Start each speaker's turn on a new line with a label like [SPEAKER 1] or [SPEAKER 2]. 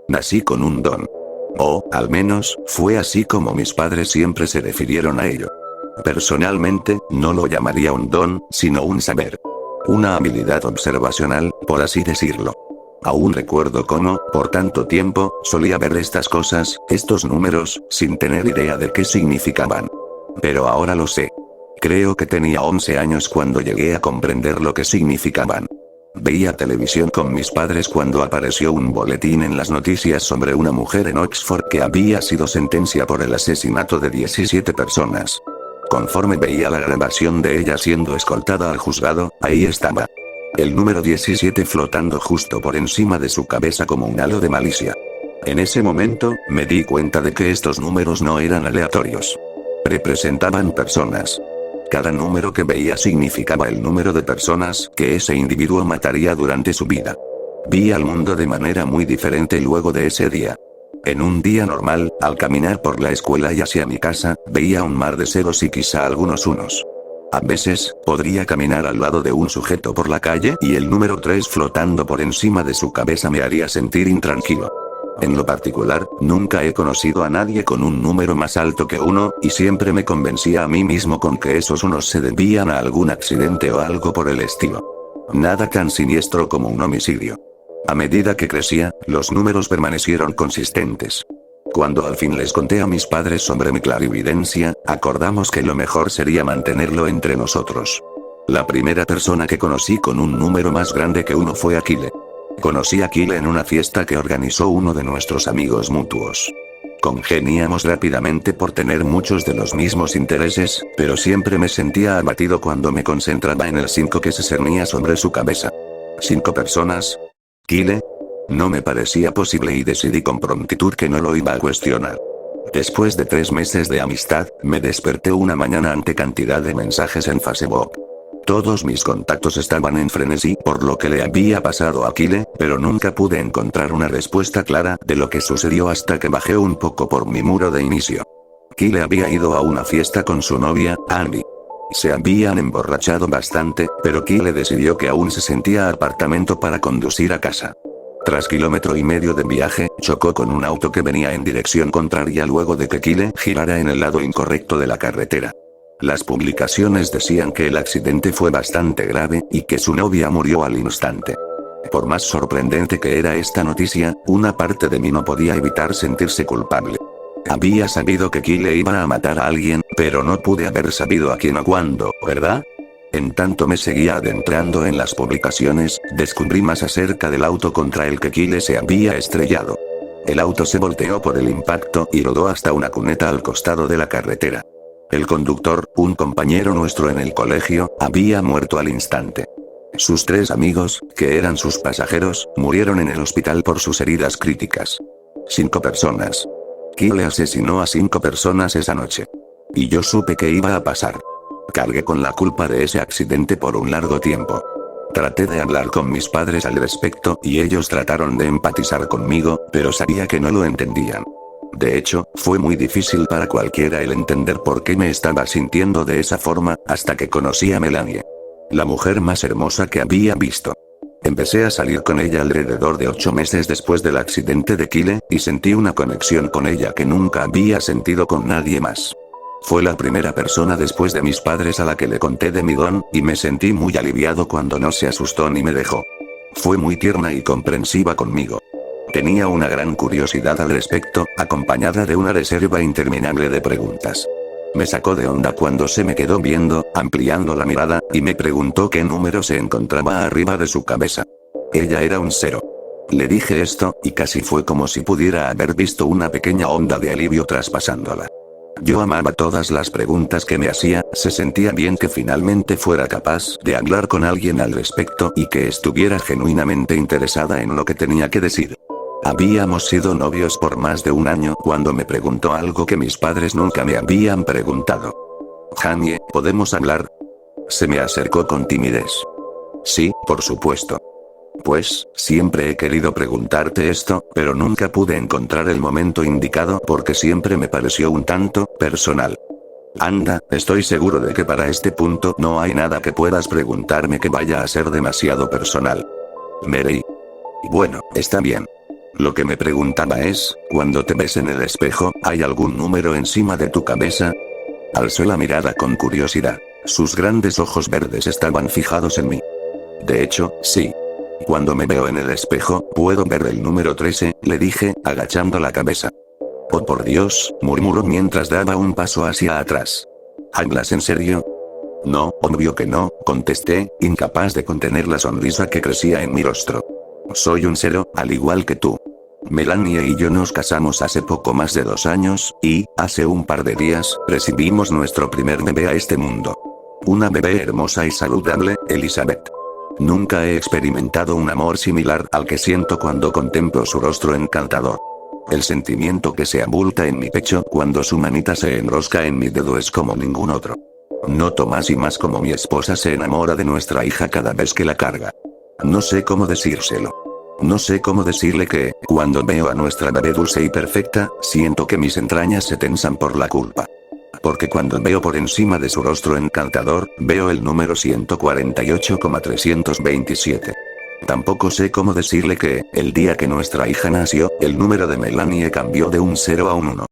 [SPEAKER 1] Nací con un don. O, al menos, fue así como mis padres siempre se refirieron a ello. Personalmente, no lo llamaría un don, sino un saber. Una habilidad observacional, por así decirlo. Aún recuerdo cómo, por tanto tiempo, solía ver estas cosas, estos números, sin tener idea de qué significaban. Pero ahora lo sé. Creo que tenía 11 años cuando llegué a comprender lo que significaban. Veía televisión con mis padres cuando apareció un boletín en las noticias sobre una mujer en Oxford que había sido sentenciada por el asesinato de 17 personas. Conforme veía la grabación de ella siendo escoltada al juzgado, ahí estaba. El número 17 flotando justo por encima de su cabeza como un halo de malicia. En ese momento, me di cuenta de que estos números no eran aleatorios. Representaban personas. Cada número que veía significaba el número de personas que ese individuo mataría durante su vida. Vi al mundo de manera muy diferente luego de ese día. En un día normal, al caminar por la escuela y hacia mi casa, veía un mar de ceros y quizá algunos unos. A veces, podría caminar al lado de un sujeto por la calle y el número 3 flotando por encima de su cabeza me haría sentir intranquilo. En lo particular, nunca he conocido a nadie con un número más alto que 1, y siempre me convencía a mí mismo con que esos unos se debían a algún accidente o algo por el estilo. Nada tan siniestro como un homicidio. A medida que crecía, los números permanecieron consistentes. Cuando al fin les conté a mis padres sobre mi clarividencia, acordamos que lo mejor sería mantenerlo entre nosotros. La primera persona que conocí con un número más grande que 1 fue Aquile. Conocí a Aquile en una fiesta que organizó uno de nuestros amigos mutuos. Congeniamos rápidamente por tener muchos de los mismos intereses, pero siempre me sentía abatido cuando me concentraba en el 5 que se cernía sobre su cabeza. ¿5 personas? ¿Aquile? No me parecía posible y decidí con prontitud que no lo iba a cuestionar. Después de 3 meses de amistad, me desperté una mañana ante cantidad de mensajes en Facebook. Todos mis contactos estaban en frenesí por lo que le había pasado a Aquile, pero nunca pude encontrar una respuesta clara de lo que sucedió hasta que bajé un poco por mi muro de inicio. Aquile había ido a una fiesta con su novia, Andy. Se habían emborrachado bastante, pero Aquile decidió que aún se sentía apartamento para conducir a casa. Tras 1,5 kilómetros de viaje, chocó con un auto que venía en dirección contraria luego de que Aquile girara en el lado incorrecto de la carretera. Las publicaciones decían que el accidente fue bastante grave, y que su novia murió al instante. Por más sorprendente que era esta noticia, una parte de mí no podía evitar sentirse culpable. Había sabido que Aquile iba a matar a alguien, pero no pude haber sabido a quién o cuándo, ¿verdad? En tanto me seguía adentrando en las publicaciones, descubrí más acerca del auto contra el que Aquile se había estrellado. El auto se volteó por el impacto y rodó hasta una cuneta al costado de la carretera. El conductor, un compañero nuestro en el colegio, había muerto al instante. Sus 3 amigos, que eran sus pasajeros, murieron en el hospital por sus heridas críticas. 5 personas. Aquile asesinó a 5 personas esa noche. Y yo supe que iba a pasar. Cargué con la culpa de ese accidente por un largo tiempo. Traté de hablar con mis padres al respecto y ellos trataron de empatizar conmigo, pero sabía que no lo entendían. De hecho, fue muy difícil para cualquiera el entender por qué me estaba sintiendo de esa forma, hasta que conocí a Melanie. La mujer más hermosa que había visto. Empecé a salir con ella alrededor de 8 meses después del accidente de Aquile, y sentí una conexión con ella que nunca había sentido con nadie más. Fue la primera persona después de mis padres a la que le conté de mi don, y me sentí muy aliviado cuando no se asustó ni me dejó. Fue muy tierna y comprensiva conmigo. Tenía una gran curiosidad al respecto, acompañada de una reserva interminable de preguntas. Me sacó de onda cuando se me quedó viendo, ampliando la mirada, y me preguntó qué número se encontraba arriba de su cabeza. Ella era un 0. Le dije esto, y casi fue como si pudiera haber visto una pequeña onda de alivio traspasándola. Yo amaba todas las preguntas que me hacía, se sentía bien que finalmente fuera capaz de hablar con alguien al respecto y que estuviera genuinamente interesada en lo que tenía que decir. Habíamos sido novios por más de 1 año cuando me preguntó algo que mis padres nunca me habían preguntado. Jamie, ¿podemos hablar? Se me acercó con timidez. Sí, por supuesto. Pues, siempre he querido preguntarte esto, pero nunca pude encontrar el momento indicado porque siempre me pareció un tanto personal. Anda, estoy seguro de que para este punto no hay nada que puedas preguntarme que vaya a ser demasiado personal. Me reí. Bueno, está bien. Lo que me preguntaba es, cuando te ves en el espejo, ¿hay algún número encima de tu cabeza? Alzó la mirada con curiosidad. Sus grandes ojos verdes estaban fijados en mí. De hecho, sí. Cuando me veo en el espejo, puedo ver el número 13, le dije, agachando la cabeza. Oh por Dios, murmuró mientras daba un paso hacia atrás. ¿Hablas en serio? No, obvio que no, contesté, incapaz de contener la sonrisa que crecía en mi rostro. Soy un cero, al igual que tú. Melanie y yo nos casamos hace poco más de 2 años, y, hace un par de días, recibimos nuestro primer bebé a este mundo. Una bebé hermosa y saludable, Elizabeth. Nunca he experimentado un amor similar al que siento cuando contemplo su rostro encantador. El sentimiento que se abulta en mi pecho cuando su manita se enrosca en mi dedo es como ningún otro. Noto más y más como mi esposa se enamora de nuestra hija cada vez que la carga. No sé cómo decírselo. No sé cómo decirle que, cuando veo a nuestra bebé dulce y perfecta, siento que mis entrañas se tensan por la culpa. Porque cuando veo por encima de su rostro encantador, veo el número 148,327. Tampoco sé cómo decirle que, el día que nuestra hija nació, el número de Melanie cambió de un 0 a un 1.